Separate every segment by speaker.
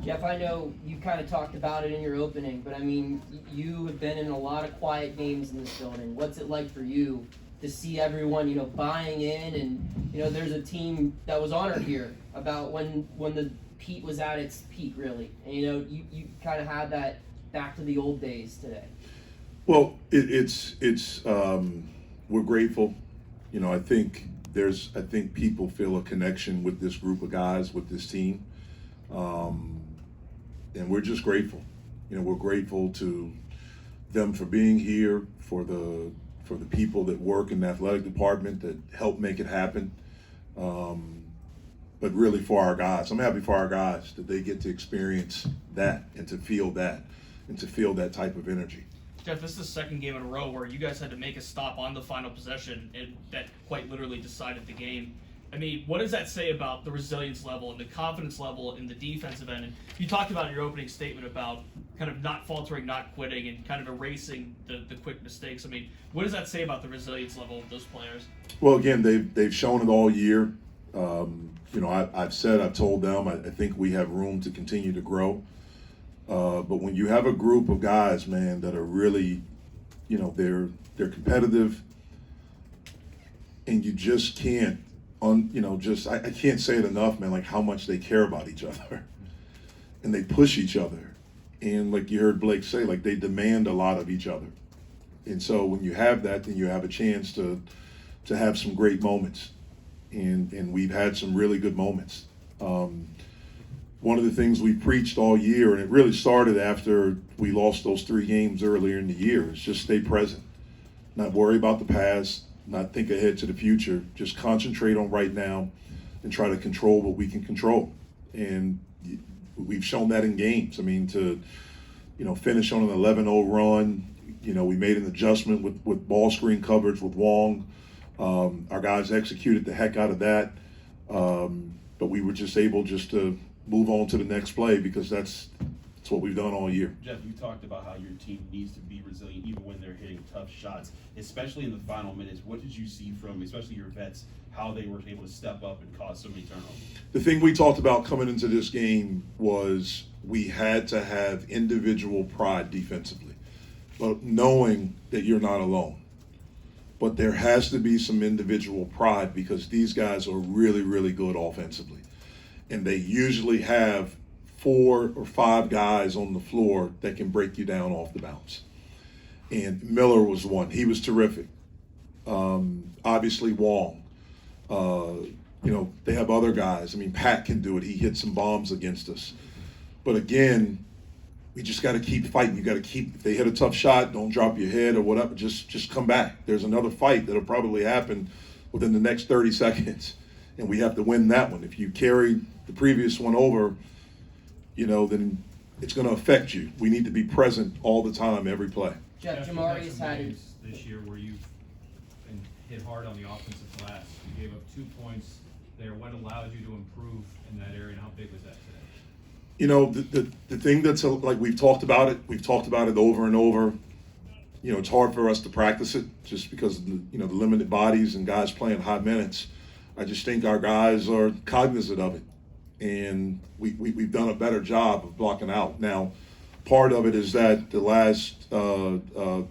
Speaker 1: Jeff, I know you kind of talked about it in your opening, but I mean, you have been in a lot of quiet games in this building. What's it like for you to see everyone, buying in, and there's a team that was honored here about when the Pete was at its peak, really, and you kind of had that back to the old days today.
Speaker 2: Well, it's we're grateful. I think people feel a connection with this group of guys, with this team. And we're just grateful. We're grateful to them for being here, for the people that work in the athletic department that help make it happen. But really for our guys. I'm happy for our guys that they get to experience that and to feel that type of energy.
Speaker 3: Jeff, this is the second game in a row where you guys had to make a stop on the final possession, and that quite literally decided the game. I mean, what does that say about the resilience level and the confidence level in the defensive end? And you talked about in your opening statement about kind of not faltering, not quitting, and kind of erasing the quick mistakes. I mean, what does that say about the resilience level of those players?
Speaker 2: Well, again, they've shown it all year. I've told them, I think we have room to continue to grow. But when you have a group of guys, man, that are really, they're competitive, and you just can't, I can't say it enough, man, like how much they care about each other, and they push each other, and like you heard Blake say, like they demand a lot of each other, and so when you have that, then you have a chance to have some great moments, and we've had some really good moments. One of the things we preached all year, and it really started after we lost those 3 games earlier in the year, is just stay present. Not worry about the past, not think ahead to the future. Just concentrate on right now and try to control what we can control. And we've shown that in games. I mean, to finish on an 11-0 run, we made an adjustment with ball screen coverage with Wong. Our guys executed the heck out of that. But we were just able to move on to the next play because that's what we've done all year.
Speaker 4: Jeff, you talked about how your team needs to be resilient even when they're hitting tough shots, especially in the final minutes. What did you see from, especially your vets, how they were able to step up and cause so many turnovers?
Speaker 2: The thing we talked about coming into this game was we had to have individual pride defensively, but knowing that you're not alone. But there has to be some individual pride because these guys are really, really good offensively. And they usually have 4 or 5 guys on the floor that can break you down off the bounce. And Miller was one. He was terrific. Obviously Wong. They have other guys. I mean, Pat can do it. He hit some bombs against us. But again, we just got to keep fighting. You got to keep, if they hit a tough shot, don't drop your head or whatever. Just come back. There's another fight that'll probably happen within the next 30 seconds. And we have to win that one. If you carry the previous one over, then it's going to affect you. We need to be present all the time, every play.
Speaker 1: Jeff, Jamari's had it
Speaker 5: this year where you've been hit hard on the offensive glass. You gave up 2 points there. What allowed you to improve in that area, and how big was that today?
Speaker 2: The thing that's like we've talked about it over and over. It's hard for us to practice it just because of the limited bodies and guys playing high minutes. I just think our guys are cognizant of it, and we've done a better job of blocking out. Now, part of it is that the last 2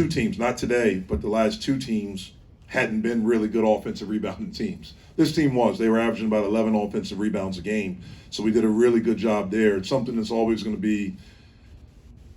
Speaker 2: teams, not today, but the last 2 teams hadn't been really good offensive rebounding teams. This team was. They were averaging about 11 offensive rebounds a game, so we did a really good job there. It's something that's always going to be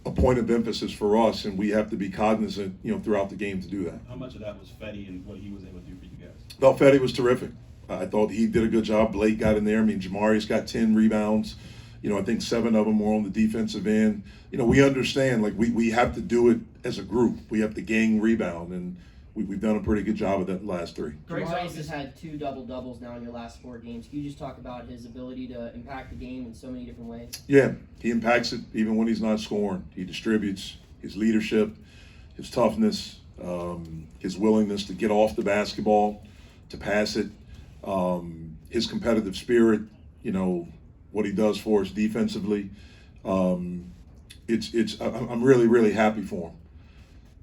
Speaker 2: a point of emphasis for us, and we have to be cognizant, throughout the game to do that.
Speaker 4: How much of that was Fetty and what he was able to do for you guys?
Speaker 2: Thought Fetty was terrific. I thought he did a good job. Blake got in there. I mean, Jamari's got 10 rebounds. I think 7 of them were on the defensive end. We understand, like, we have to do it as a group. We have to gang rebound, and we've done a pretty good job of that last 3.
Speaker 1: Jamari's has had 2 double-doubles now in your last 4 games. Can you just talk about his ability to impact the game in so many different ways?
Speaker 2: Yeah, he impacts it even when he's not scoring. He distributes. His leadership, his toughness, his willingness to get off the basketball, to pass it, his competitive spirit, what he does for us defensively. I'm really, really happy for him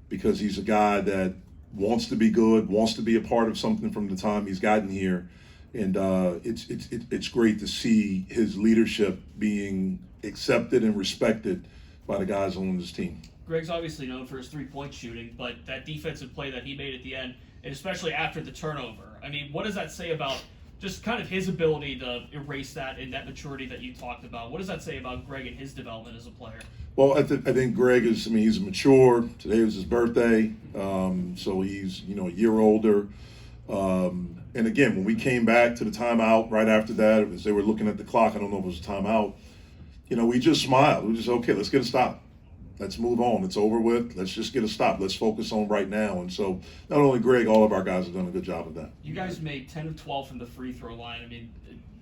Speaker 2: because he's a guy that wants to be good, wants to be a part of something from the time he's gotten here, And it's great to see his leadership being accepted and respected by the guys on this team.
Speaker 3: Greg's obviously known for his three-point shooting, but that defensive play that he made at the end, and especially after the turnover, I mean, what does that say about just kind of his ability to erase that and that maturity that you talked about? What does that say about Greg and his development as a player?
Speaker 2: Well, I think Greg is, he's mature. Today was his birthday, so he's, a year older. And again, when we came back to the timeout right after that, as they were looking at the clock, I don't know if it was a timeout, we just smiled. We just, okay, let's get a stop. Let's move on. It's over with. Let's just get a stop. Let's focus on right now. And so not only Greg, all of our guys have done a good job of that.
Speaker 3: You guys made 10 of 12 from the free throw line. I mean,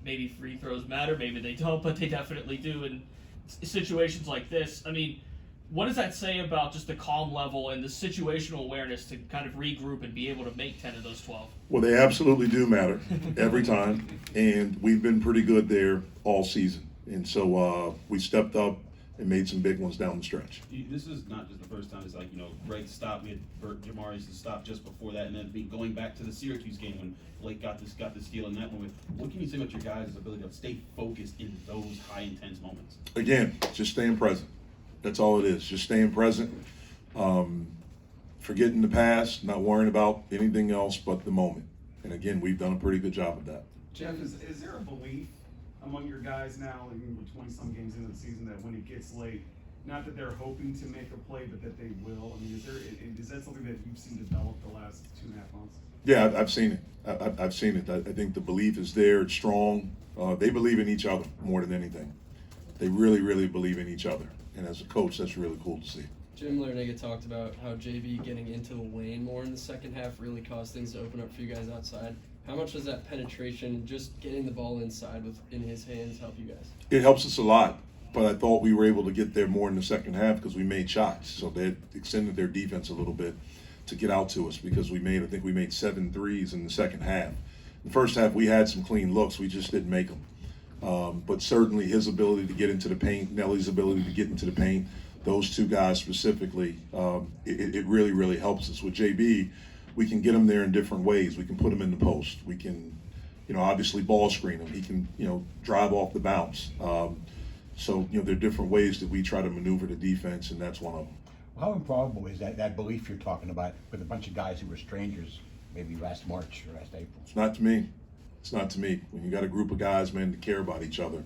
Speaker 3: maybe free throws matter, maybe they don't, but they definitely do in situations like this. I mean, what does that say about just the calm level and the situational awareness to kind of regroup and be able to make 10 of those 12?
Speaker 2: Well, they absolutely do matter every time, and we've been pretty good there all season. And so we stepped up and made some big ones down the stretch.
Speaker 4: This is not just the first time. It's like, Greg stopped. We had Bert Jamari's to stop just before that, and then going back to the Syracuse game when Blake got the steal in that moment. What can you say about your guys' ability to stay focused in those high intense moments?
Speaker 2: Again, just staying present. That's all it is. Just staying present. Forgetting the past, not worrying about anything else but the moment. And again, we've done a pretty good job of that.
Speaker 6: Jeff, is there a belief among your guys now, we're 20-some games into the season, that when it gets late, not that they're hoping to make a play, but that they will? I mean, is that something that you've seen develop the last 2.5 months?
Speaker 2: Yeah, I've seen it. I've seen it. I think the belief is there. It's strong. They believe in each other more than anything. They really, really believe in each other. And as a coach, that's really cool to see.
Speaker 7: Jim Lerniga talked about how JB getting into the lane more in the second half really caused things to open up for you guys outside. How much does that penetration, just getting the ball inside in his hands, help you guys?
Speaker 2: It helps us a lot, but I thought we were able to get there more in the second half because we made shots. So they extended their defense a little bit to get out to us because I think we made 7 threes in the second half. In the first half, we had some clean looks. We just didn't make them. But certainly his ability to get into the paint, Nelly's ability to get into the paint, those two guys specifically, it really, really helps us. With JB, we can get him there in different ways. We can put him in the post. We can, obviously ball screen him. He can, drive off the bounce. So, there are different ways that we try to maneuver the defense, and that's one of them.
Speaker 8: How improbable is that belief you're talking about with a bunch of guys who were strangers maybe last March or last April?
Speaker 2: It's not to me. It's not to me. When you got a group of guys, man, that care about each other.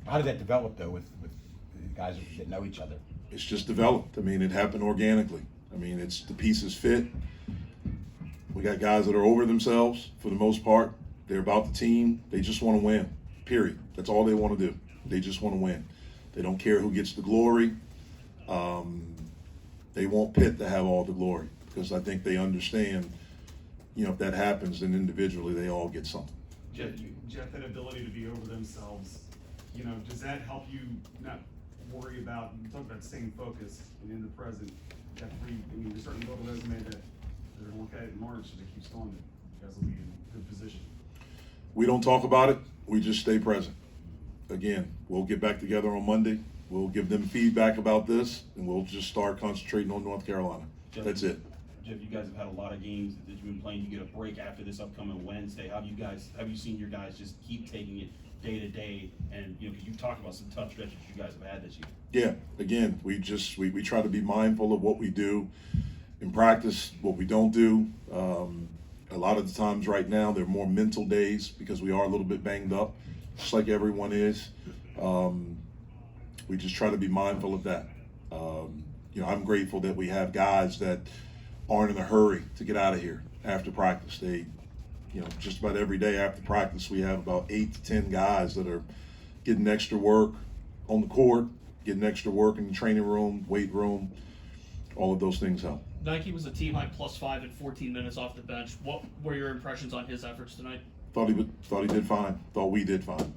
Speaker 8: How did that develop, though, with guys that know each other?
Speaker 2: It's just developed. I mean, it happened organically. I mean, it's the pieces fit. We got guys that are over themselves for the most part. They're about the team. They just want to win, period. That's all they want to do. They just want to win. They don't care who gets the glory. They want Pitt to have all the glory because I think they understand, if that happens, then individually they all get something.
Speaker 6: Jeff, that ability to be over themselves, does that help you not worry about, you talk about staying focused and in the present? You're starting to build a resume that they're going to look at it in March and it keeps going. You guys will be in a good position.
Speaker 2: We don't talk about it. We just stay present. Again, we'll get back together on Monday. We'll give them feedback about this, and we'll just start concentrating on North Carolina. That's it.
Speaker 4: Jeff, you guys have had a lot of games that you've been playing. You get a break after this upcoming Wednesday. Have you seen your guys just keep taking it day to day? And because you talked about some tough stretches you guys have had this year.
Speaker 2: Yeah. Again, we try to be mindful of what we do in practice, what we don't do. A lot of the times right now, they're more mental days because we are a little bit banged up, just like everyone is. We just try to be mindful of that. I'm grateful that we have guys that aren't in a hurry to get out of here after practice. They, just about every day after practice, we have about 8 to 10 guys that are getting extra work on the court, getting extra work in the training room, weight room. All of those things help.
Speaker 3: Nike was a team high +5 in 14 minutes off the bench. What were your impressions on his efforts tonight?
Speaker 2: Thought he did fine. Thought we did fine.